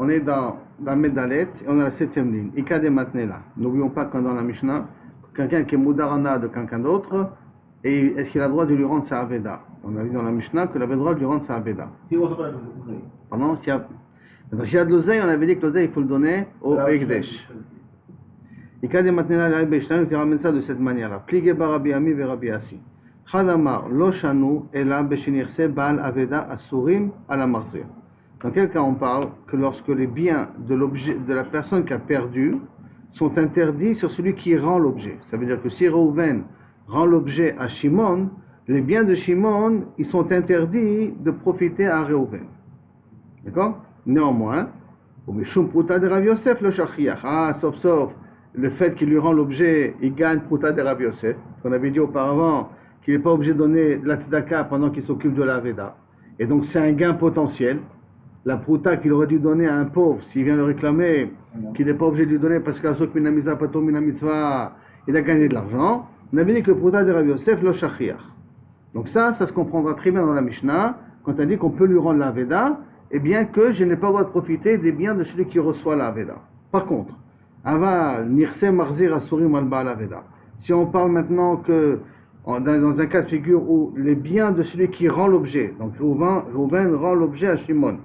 on est dans Medalet et on a la 7e ligne. Ika de Matnela. N'oublions pas que dans la Mishnah, quelqu'un qui est Moudarana de quelqu'un d'autre, et est-ce qu'il a le droit de lui rendre sa Aveda? On a vu dans la Mishnah qu'il avait le droit de lui rendre sa Aveda. Pardon, s'il y a de l'oseille, on avait dit que l'oseille, il faut le donner au Ekdesh. Ika de Matnela, la Rebbe il ramène ça de cette manière-là. Plige Barabi Ami ve Rabbi Asi. Chadamar lo shanu ela beshinirse bal Aveda asurim ala marzir. Dans quel cas on parle que lorsque les biens de l'objet, de la personne qui a perdu, sont interdits sur celui qui rend l'objet. Ça veut dire que si Reuven rend l'objet à Shimon, les biens de Shimon, ils sont interdits de profiter à Reuven. D'accord? Néanmoins, au Mishum Pruta de Rav Yosef le Shachiach. Ah, sauf le fait qu'il lui rend l'objet, il gagne Pruta de Rav Yosef. On avait dit auparavant qu'il n'est pas obligé de donner de la tzedaka pendant qu'il s'occupe de la Veda. Et donc c'est un gain potentiel. La pruta qu'il aurait dû donner à un pauvre, s'il vient le réclamer, qu'il n'est pas obligé de lui donner parce qu'Asok Minamiza Pato Minamitzva, il a gagné de l'argent. On avait dit que le pruta de Rav Yosef le Shachiach. Donc ça se comprendra très bien dans la Mishnah, quand on dit qu'on peut lui rendre la Veda, et bien que je n'ai pas le droit de profiter des biens de celui qui reçoit la Veda. Par contre, Ava Nirse Marzir Asurim Alba la Veda. Si on parle maintenant que dans un cas de figure où les biens de celui qui rend l'objet, donc Reuven rend l'objet à Shimon,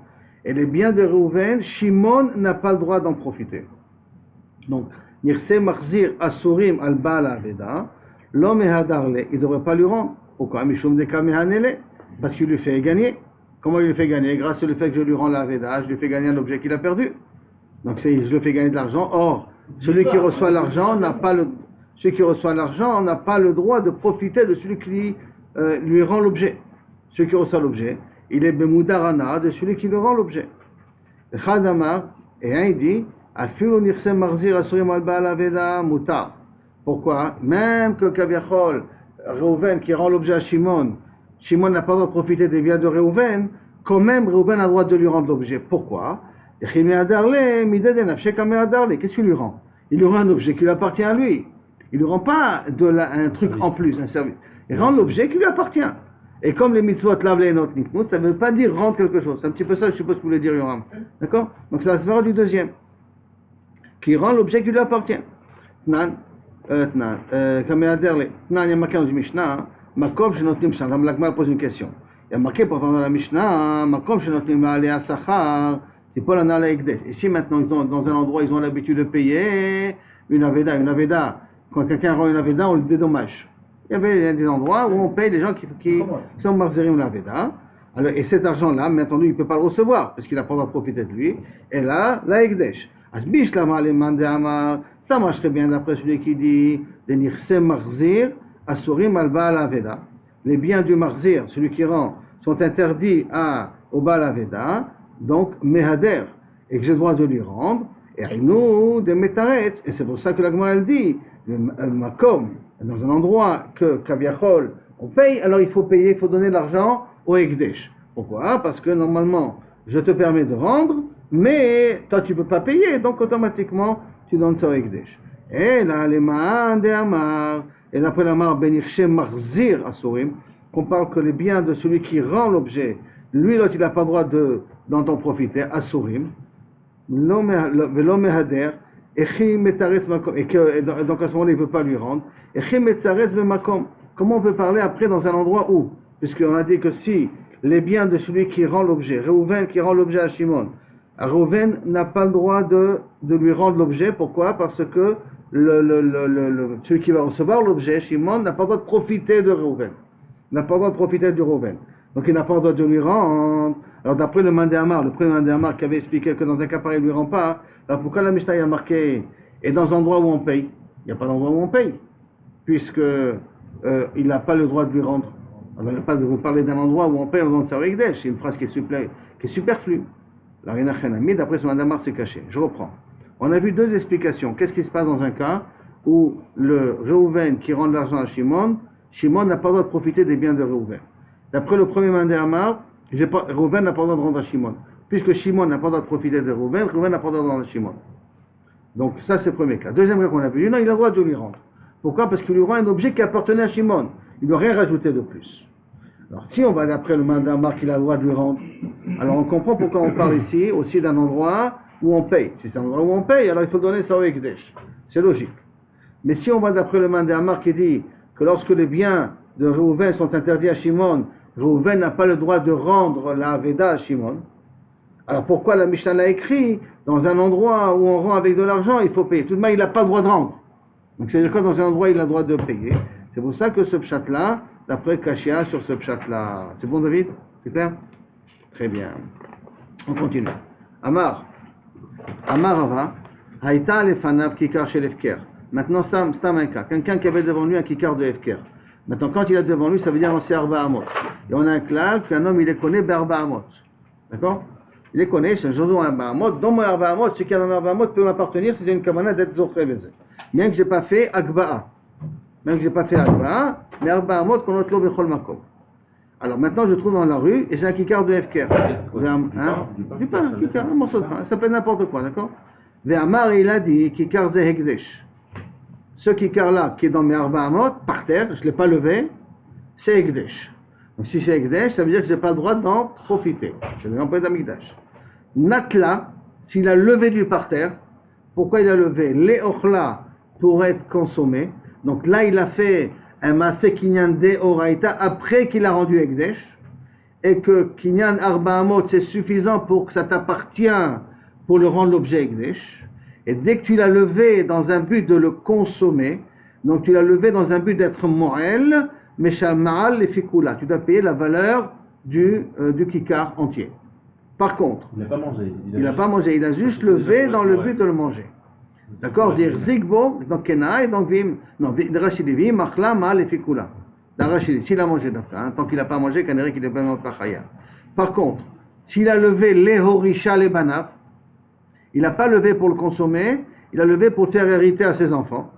et les biens de Reuven, Shimon n'a pas le droit d'en profiter. Donc, Nirse Marzir Asurim al Baal Aveda, l'homme est hadarle, il ne devrait pas lui rendre. Pourquoi? Mishum de Kamehanele, parce qu'il lui fait gagner. Comment il lui fait gagner? Grâce au fait que je lui rends la Aveda, je lui fais gagner un objet qu'il a perdu. Donc, je lui fais gagner de l'argent. Or, celui qui reçoit l'argent n'a pas le droit de profiter de celui qui lui rend l'objet. Celui qui reçoit l'objet, il est bemoudarana de celui qui lui rend l'objet. Chadamar, et un il dit, Afilu nirse marzir asurim al baal aveda mutar. Pourquoi? Même que Kaviachol, Reuven qui rend l'objet à Shimon, Shimon n'a pas le droit de profiter des biens de Reuven, quand même Reuven a le droit de lui rendre l'objet. Pourquoi? Qu'est-ce qu'il lui rend? Il lui rend un objet qui lui appartient à lui. Il ne lui rend pas un truc en plus, un service. Il rend l'objet qui lui appartient. Et comme les mitzvot lavent les notes nikmut, ça ne veut pas dire rendre quelque chose. C'est un petit peu ça, je suppose que vous voulez dire, Yoram. D'accord? Donc ça va se faire du deuxième. Qui rend l'objet qui lui appartient. Tnan, comme il y a marqué dans la Mishnah, Makom shenotnim sham. L'Agmar pose une question. Il y a marqué pourtant dans la Mishnah, Makom shenotnim alea sachar, c'est pas l'anala ekdesh. Ici maintenant, ils sont dans un endroit, ils ont l'habitude de payer une aveda. Quand quelqu'un rend une aveda, on le dédommage. Il y avait des endroits où on paye les gens qui sont marzerim la veda. Alors, et cet argent-là, mais entendu, il ne peut pas le recevoir, parce qu'il n'a pas le droit de profiter de lui. Et là, la ekdesh. Asbish lama le mandama, ça marcherait bien d'après celui qui dit, de nirse marzir, asurim al baal aveda. Les biens du marzir, celui qui rend, sont interdits au baal aveda, donc mehader, et que j'ai le droit de lui rendre, et nous, des métaretz, et c'est pour ça que la Gemara elle dit, le makom, dans un endroit que Kaviachol, on paye, alors il faut payer, il faut donner l'argent au Ekdesh. Pourquoi? Parce que normalement, je te permets de rendre, mais toi tu ne peux pas payer, donc automatiquement, tu donnes ça au Ekdesh. Et là, les ma'an de Amar, et d'après l'Amar, Benirche Marzir Asurim, qu'on parle que les biens de celui qui rend l'objet, lui, l'autre, il n'a pas le droit d'en profiter, Asurim, Velo Mehader, et donc à ce moment-là, il ne peut pas lui rendre. Comment on peut parler après dans un endroit où? Puisqu'on a dit que si les biens de celui qui rend l'objet, Reuven qui rend l'objet à Shimon, Reuven n'a pas le droit de lui rendre l'objet. Pourquoi? Parce que celui qui va recevoir l'objet, Shimon, n'a pas le droit de profiter de Reuven. N'a pas le droit de profiter du Reuven. Donc il n'a pas le droit de lui rendre. Alors d'après le Mandéamar, le premier Mandéamar qui avait expliqué que dans un cas pareil, il ne lui rend pas, alors pourquoi la Mishnah a marqué et dans un endroit où on paye? Il n'y a pas d'endroit où on paye, puisque il n'a pas le droit de lui rendre. Alors, il n'y a pas de vous parler d'un endroit où on paye en faisant ça avec c'est une phrase qui est superflue. La Rina Khanami, d'après ce Mandéamar, c'est caché. Je reprends. On a vu deux explications. Qu'est-ce qui se passe dans un cas où le Reuven qui rend de l'argent à Shimon, Shimon n'a pas le droit de profiter des biens de Reuven. D'après le premier Mandéamar, Reuven n'a pas le droit de rendre à Shimon. Puisque Shimon n'a pas le droit de profiter de Reuven, Reuven n'a pas le droit de rendre à Shimon. Donc ça c'est le premier cas. Deuxième cas qu'on a vu, non, il a le droit de lui rendre. Pourquoi? Parce qu'il lui rend un objet qui appartenait à Shimon. Il ne doit rien rajouter de plus. Alors si on va d'après le Mandéamar qu'il a le droit de lui rendre, alors on comprend pourquoi on parle ici aussi d'un endroit où on paye. Si c'est un endroit où on paye, alors il faut donner ça au Ekdesh. C'est logique. Mais si on va d'après le Mandé Amar qui dit que lorsque les biens de Réhouven sont interdits à Shimon, Réhouven n'a pas le droit de rendre la Aveda à Shimon. Alors pourquoi la Mishnah l'a écrit dans un endroit où on rend avec de l'argent, il faut payer. Tout de même, il n'a pas le droit de rendre. Donc c'est-à-dire que dans un endroit, il a le droit de payer. C'est pour ça que ce pshat-là, d'après Kashia sur ce pshat-là. C'est bon, David? C'est clair? Très bien. On continue. Amar Ava, Haïta lefanav kikar chez l'Efker. Maintenant, Stam un cas. Quelqu'un qui avait devant lui un kikar de Efker. Maintenant, quand il a devant lui, ça veut dire c'est Arba Amot. Et on a un clal qu'un homme, il les connaît, Arba Amot. D'accord? Il les connaît, c'est un jour Arba Amot. Dans mon Arba Amot, ce qui a dans Arba Amot peut m'appartenir si j'ai une kamana d'être Zokhre. Bien que je n'ai pas fait Akba'a. Mais Arba Amot, qu'on otlo bechol makom. Alors maintenant, je trouve dans la rue et j'ai un kikar de Efker. Du pain, kikar, un morceau de pain. Ça peut être n'importe quoi, d'accord? Ve'amar, il a dit, kikar ze hekdesh. Ce kikar-là, qui est dans mes Arba Amot, par terre, je ne l'ai pas levé, c'est hekdesh. Donc si c'est hekdesh, ça veut dire que je n'ai pas le droit d'en profiter. Je n'ai pas d'amigdash. Natla, s'il a levé du par terre, pourquoi il a levé? Les ochla pour être consommé. Donc là, il a fait un maaseh kinyan de oraita après qu'il a rendu hekdesh, et que kinyan Arba Amot, c'est suffisant pour que ça t'appartient pour le rendre l'objet hekdesh. Et dès que tu l'as levé dans un but de le consommer, donc tu l'as levé dans un but d'être mo'el, meshal ma'al et fikula, tu dois payer la valeur du kikar entier. Par contre, il n'a pas mangé. Il a juste levé dans le but de le manger. D'accord? Dire zigbo, donc kenai, donc vim, non, rachidi vim, machla, ma'al et fikula. S'il a mangé d'afin, tant qu'il n'a pas mangé, qu'il n'est pas mangé par. Par contre, s'il a levé les horisha, les banaf, il n'a pas levé pour le consommer, il a levé pour faire hériter à ses enfants.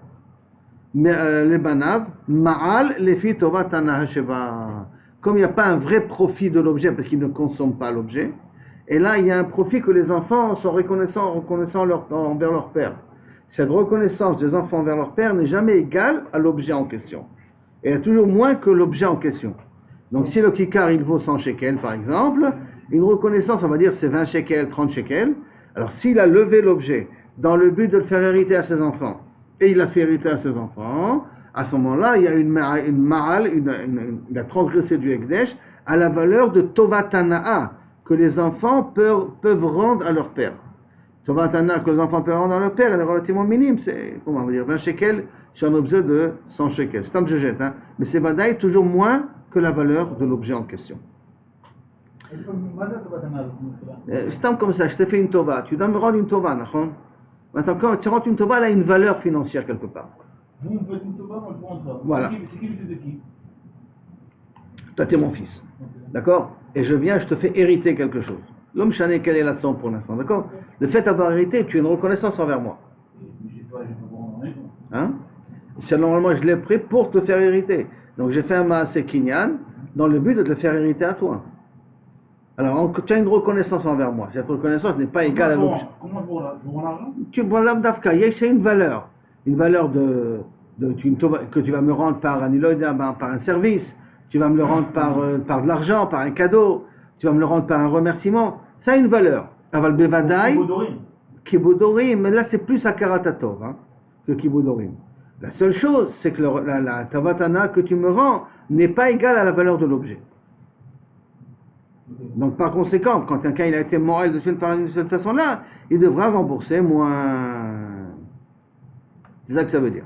Mais les banav, ma'al, les filles tova tana hasheva. Comme il n'y a pas un vrai profit de l'objet, parce qu'ils ne consomment pas l'objet, et là il y a un profit que les enfants sont reconnaissants envers leur père. Cette reconnaissance des enfants envers leur père n'est jamais égale à l'objet en question. Et elle est toujours moins que l'objet en question. Donc si le kikar il vaut 100 shekels par exemple, une reconnaissance on va dire c'est 20 shekels, 30 shekels. Alors s'il a levé l'objet dans le but de le faire hériter à ses enfants, et il l'a fait hériter à ses enfants, à ce moment-là, il y a une ma'al, il a transgressé du hekdesh, à la valeur de tovatana'a, que les enfants peuvent rendre à leur père. Tovatana'a que les enfants peuvent rendre à leur père, elle est relativement minime, c'est, comment on va dire, 20 shekels sur un objet de 100 shekels. C'est un je jette, hein, mais c'est vadaï toujours moins que la valeur de l'objet en question. C'est comme ça, je te fais une tova, tu dois me rendre une tova, d'accord? Maintenant, quand tu rentres une tova, elle a une valeur financière quelque part. Vous me faites une tova, moi je prends un tova. Voilà. C'est qui le fils de qui? Toi, tu es mon fils. D'accord? Et je viens, je te fais hériter quelque chose. L'homme chané, quelle est la leçon pour l'instant? D'accord? Le fait d'avoir hérité, tu as une reconnaissance envers moi. Je sais pas voir en raison. Hein? Normalement, je l'ai pris pour te faire hériter. Donc, j'ai fait un maaseh kinyan dans le but de te le faire hériter à toi. Alors, tu as une reconnaissance envers moi. Cette reconnaissance n'est pas égale à l'objet. Comment je rends l'argent? Tu prends l'âme d'Afka, c'est une valeur. Une valeur que tu vas me rendre par un service. Tu vas me le rendre par de l'argent, par un cadeau. Tu vas me le rendre par un remerciement. Ça a une valeur. Aval Bevadaï, Kibudorim. Mais là, c'est plus Akaratatov que Kibudorim. La seule chose, c'est que la Tavatana que tu me rends n'est pas égale à la valeur de l'objet. Donc par conséquent, quand quelqu'un il a été moral de cette façon-là, il devra rembourser moins. C'est ça que ça veut dire.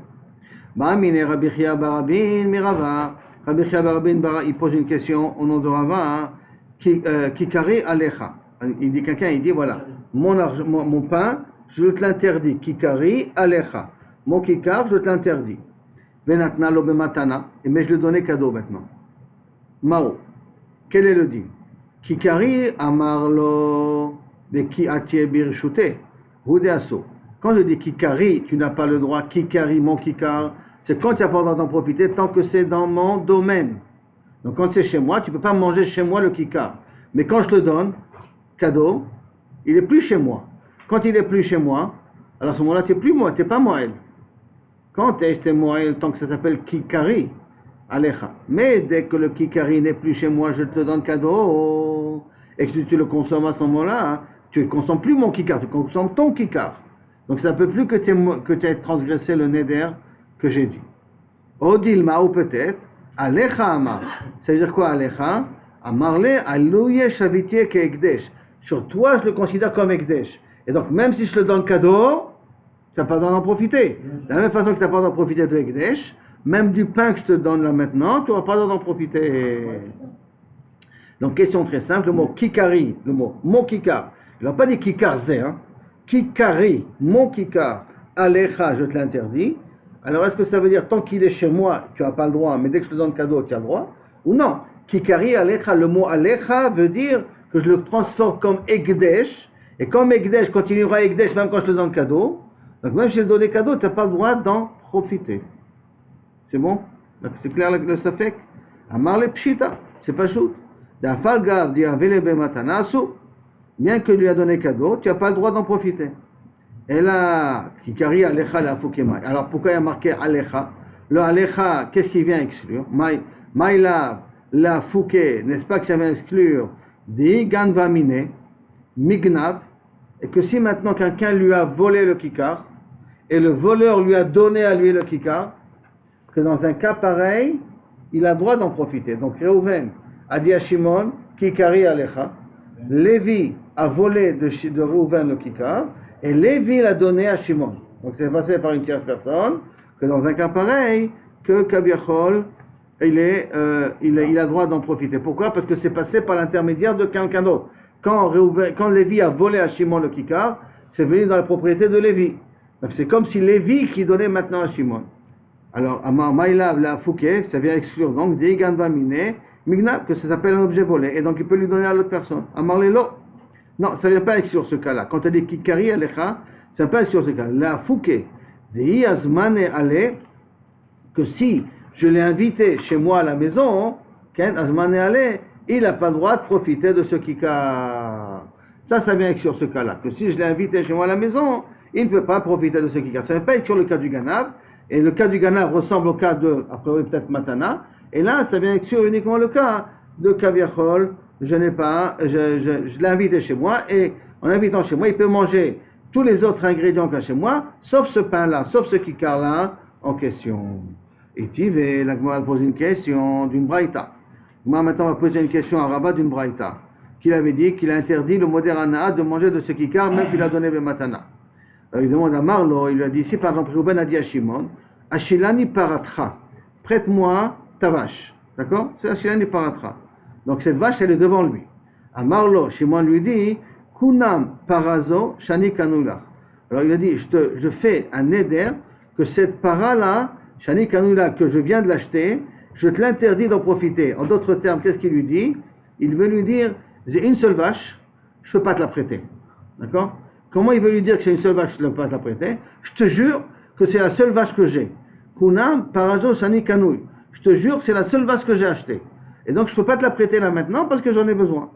Rabbi Chia Barabin Mirava. Rabbi Chia Barabin il pose une question au nom de Rava. Kikari Alecha. Il dit quelqu'un, il dit voilà, mon pain, je te l'interdis. Kikari Alecha. Mon kikar, je te l'interdis. Venatna lo bematana. Mais je le donnais cadeau maintenant. Mao. Quel est le dit? Kikari amarlo de ki atie birshute hudeaso. Quand je dis kikari, tu n'as pas le droit. Kikari, mon kikar, c'est quand tu n'as pas le droit d'en profiter tant que c'est dans mon domaine. Donc quand c'est chez moi, tu ne peux pas manger chez moi le kikar. Mais quand je te le donne, cadeau, il n'est plus chez moi. Quand il n'est plus chez moi, alors à ce moment-là, tu n'es plus moi, tu n'es pas Moël. Quand tu es Moël, tant que ça s'appelle kikari, Alecha. Mais dès que le kikari n'est plus chez moi, je te donne cadeau, et que tu le consommes à ce moment-là, Tu ne consommes plus mon kikar, tu consommes ton kikar. Donc ça ne peut plus que tu aies transgressé le neder que j'ai dit. Odilma, ou peut-être, Alecha Amar. Ça veut dire quoi, Alecha? Amarle, Alouye Shavitiye ke Ekdesh. Sur toi, je le considère comme Ekdesh. Et donc, même si je le donne cadeau, tu n'as pas le droit d'en profiter. De la même façon que tu n'as pas le droit d'en profiter de Ekdesh, même du pain que je te donne là maintenant, tu n'auras pas le droit d'en profiter. Donc, question très simple, le mot kikari, le mot mon kikar. Il n'a pas dit kikar zé, hein. Kikari, mon kikar, alecha, je te l'interdis. Alors, est-ce que ça veut dire, tant qu'il est chez moi, tu n'as pas le droit, mais dès que je te donne cadeau, tu as le droit? Ou non? Kikari, alecha, le mot alecha veut dire que je le transforme comme ekdesh, et comme ekdesh continuera ekdesh même quand je te donne cadeau, donc même si je te donne cadeau, tu n'as pas le droit d'en profiter. C'est bon? Donc, c'est clair le safek? Amar le pshita, c'est pas shoot. D'afal gav di avelebe matanasu, bien que lui a donné cadeau, tu n'as pas le droit d'en profiter. Et là, kikari alecha la fukemai. Alors pourquoi il y a marqué alecha? Le alecha, qu'est-ce qui vient exclure? Maïla la fouke, n'est-ce pas que ça vient exclure di ganvamine, mignav, et que si maintenant quelqu'un lui a volé le kikar, et le voleur lui a donné à lui le kikar, que dans un cas pareil, il a le droit d'en profiter. Donc Reuven a dit à Shimon, kikari alecha, Lévi a volé de Reuven le kikar, et Lévi l'a donné à Shimon. Donc c'est passé par une tierce personne, que dans un cas pareil, que Kabiachol, il a le droit d'en profiter. Pourquoi? Parce que c'est passé par l'intermédiaire de quelqu'un d'autre. Quand Lévi a volé à Shimon le kikar, c'est venu dans la propriété de Lévi. Donc c'est comme si Lévi qui donnait maintenant à Shimon. Alors, Maïlav la fouke, ça vient exclure donc des ganvamine, Mignab, que ça s'appelle un objet volé, et donc il peut lui donner à l'autre personne. Amarlelo. Non, ça ne vient pas exclure ce cas-là. Quand tu as dit kikari alecha, ça ne vient pas exclure ce cas-là. La fouke, de azmane ale, que si je l'ai invité chez moi à la maison, azmane ale, il n'a pas le droit de profiter de ce kikar. Ça vient exclure ce cas-là. Que si je l'ai invité chez moi à la maison, il ne peut pas profiter de ce kikar. Ça ne vient pas exclure le cas du ganav, et le cas du ganav ressemble au cas de, après peut-être matana, et là, ça vient exclure uniquement le cas de kaviachol. Je l'ai invité chez moi, et en invitant chez moi, il peut manger tous les autres ingrédients qu'il y a chez moi, sauf ce pain-là, sauf ce kikar-là en question. Et Tivé, la Gemara pose une question d'une braïta. Moi, maintenant, on va poser une question à Rabat d'une braïta, qu'il avait dit qu'il a interdit le moderana de manger de ce kikar, même qu'il a donné le matana. Il demande à Marlo, il lui a dit, si par exemple, Ruben a dit à Shimon, Ashilani paratra, prête-moi ta vache. D'accord? C'est Ashilani paratra. Donc cette vache, elle est devant lui. À Marlo, Shimon lui dit, Kunam parazo shani kanula. Alors il a dit, je fais un neder que cette para-là, shani kanula, que je viens de l'acheter, je te l'interdis d'en profiter. En d'autres termes, qu'est-ce qu'il lui dit? Il veut lui dire, j'ai une seule vache, je ne peux pas te la prêter. D'accord? Comment il veut lui dire que c'est une seule vache, je ne peux pas te la prêter? Je te jure que c'est la seule vache que j'ai. Kunam parazo shani kanui. Je te jure que c'est la seule vache que j'ai achetée. Et donc je ne peux pas te la prêter là maintenant parce que j'en ai besoin.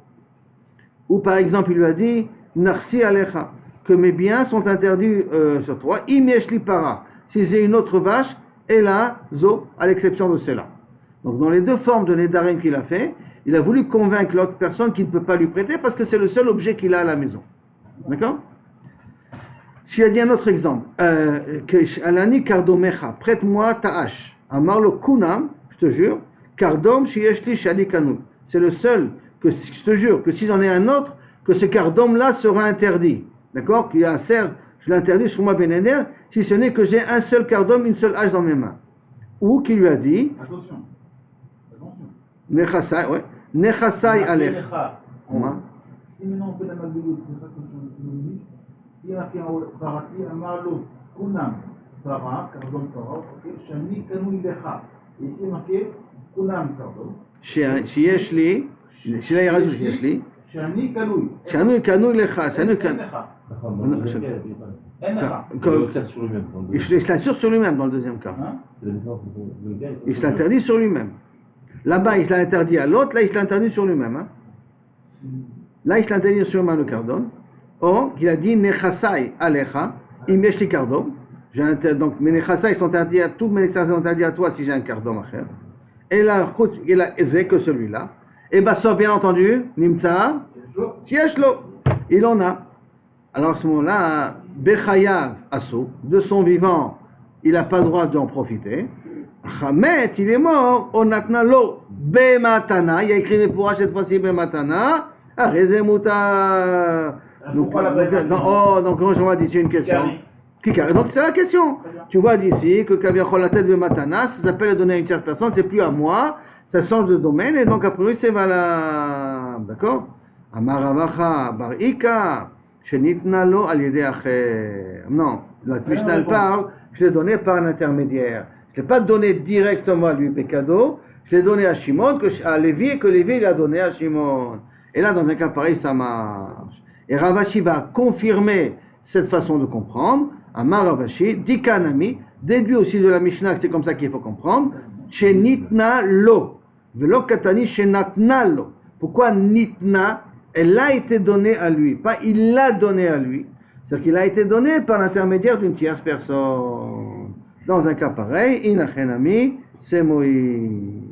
Ou par exemple, il lui a dit, Narsi alecha, que mes biens sont interdits sur toi, imieshli para, si j'ai une autre vache, et là, zo, à l'exception de celle-là. Donc dans les deux formes de Nedarim qu'il a fait, il a voulu convaincre l'autre personne qu'il ne peut pas lui prêter parce que c'est le seul objet qu'il a à la maison. D'accord? S'il a dit un autre exemple, Alani kardomecha, prête-moi ta hache. Amarlo kunam, je te jure, kardom shiyeshli shali kanu. C'est le seul que je te jure que si j'en ai un autre, que ce kardom-là sera interdit. D'accord? Qu'il y a un cerf, je l'interdis sur moi bénéner, si ce n'est que j'ai un seul kardom, une seule hache dans mes mains. Ou qui lui a dit, Attention. nechasai, ouais, nechasai alech. Si maintenant on fait la malbéloute, c'est ça que tu nous dis, il y a qui en parati, amarlo, kunam, para, kardom para, ok, shani kanu ilecha. Et ici marqué, kunam kardom. שיש לי, שאלה ירד שיש לי, שאני קנוי. שאני קנוי לך, שאני קנוי. אין לך. Il se l'assure sur lui-même dans le deuxième cas. Il se l'interdit sur lui-même. Là-bas, il se l'interdit à l'autre, là, il se l'interdit sur lui-même. Hein. Là, il se l'interdit sur lui-même le cardon. Or, il a dit, nechasai alecha, imeshli cardon. Donc, mes nechasai sont interdits à tous, mes nechasai sont interdits à toi si j'ai un cardon à faire. Et là, il a aisé que celui-là. Et Bassor, bien entendu, Nimtsa, Chieshlo, il en a. Alors à ce moment-là, Bechayav Asso, de son vivant, il n'a pas le droit d'en profiter. Hamet, il est mort, Onatna lo Bematana, il y a écrit Mefourash cette fois-ci Bematana, Rezemuta. Donc je vois d'ici une question. Donc c'est la question. Tu vois d'ici que Kaviachol la tête de Matana, ça s'appelle donner à une tierce personne, c'est plus à moi, ça change de domaine et donc a priori c'est valable. D'accord? Amaravacha barika shenitna lo al yedei acher. Non, la Mishnah parle, je l'ai donné par un intermédiaire. Je ne l'ai pas donné directement à lui, Bekado, je l'ai donné à Shimon, à Lévi, et que Lévi l'a donné à Shimon. Et là, dans un cas pareil, ça marche. Et Ravashi va confirmer cette façon de comprendre. Amar Ravashi, Dikanami, déduit aussi de la Mishnah que c'est comme ça qu'il faut comprendre. Chez Nitna lo, velo katani chez Natna lo. Pourquoi Nitna? Elle a été donnée à lui, pas il l'a donnée à lui. C'est-à-dire qu'il a été donné par l'intermédiaire d'une tierce personne. Dans un cas pareil, Inachenami, c'est Moïse.